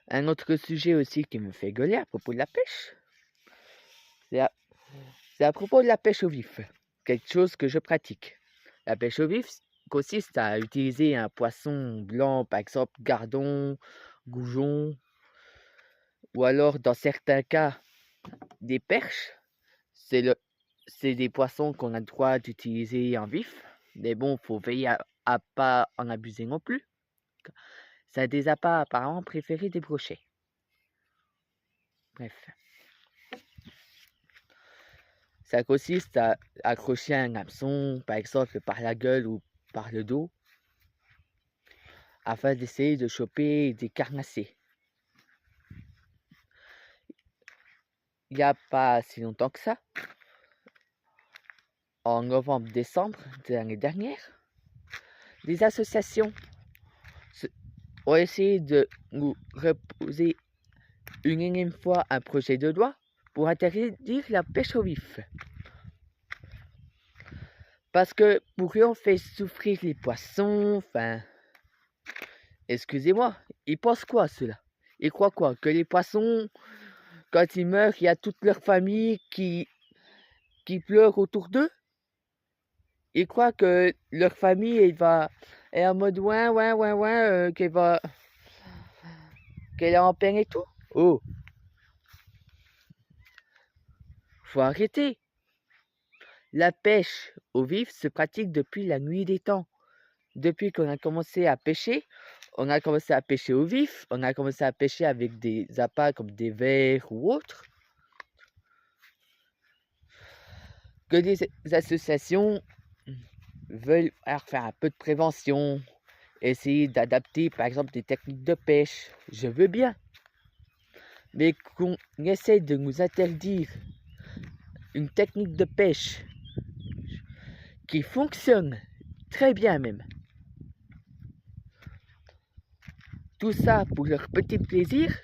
Un autre sujet aussi qui me fait gueuler à propos de la pêche, c'est à propos de la pêche au vif, quelque chose que je pratique. La pêche au vif consiste à utiliser un poisson blanc, par exemple gardon, goujon, ou alors dans certains cas des perches. C'est des poissons qu'on a le droit d'utiliser en vif, mais bon, faut veiller à pas en abuser non plus. C'est un des appâts apparemment préférés des brochets. Bref. Ça consiste à accrocher un hameçon, par exemple par la gueule ou par le dos, afin d'essayer de choper des carnassiers. Il n'y a pas si longtemps que ça, en novembre-décembre de l'année dernière, des associations ont essayé de nous reposer une énième fois un projet de loi pour interdire la pêche au vif. Parce que pour eux, on fait souffrir les poissons, enfin... Excusez-moi, ils pensent quoi ceux-là? Ils croient quoi? Que les poissons, quand ils meurent, il y a toute leur famille qui pleure autour d'eux? Ils croient que leur famille est en mode qu'elle est en peine et tout? Oh! Faut arrêter! La pêche au vif se pratique depuis la nuit des temps. Depuis qu'on a commencé à pêcher, on a commencé à pêcher au vif, on a commencé à pêcher avec des appâts comme des vers ou autres. Que des associations veulent faire un peu de prévention, essayer d'adapter par exemple des techniques de pêche, je veux bien. Mais qu'on essaie de nous interdire une technique de pêche qui fonctionne très bien même. Tout ça pour leur petit plaisir,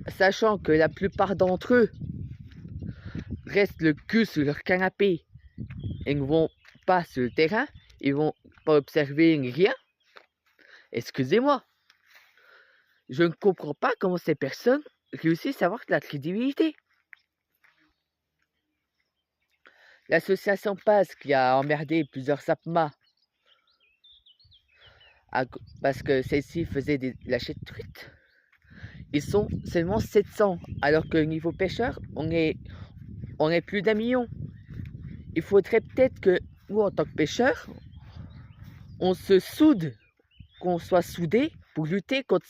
sachant que la plupart d'entre eux restent le cul sur leur canapé et ne vont pas sur le terrain, ils vont pas observer rien. Excusez-moi, je ne comprends pas comment ces personnes réussissent à avoir de la crédibilité. L'association PAS qui a emmerdé plusieurs SAPMA parce que celle-ci faisait des lâchers de truites, ils sont seulement 700, alors que niveau pêcheur, on est plus d'1 million. Il faudrait peut-être que nous, en tant que pêcheurs, on se soude, qu'on soit soudés pour lutter contre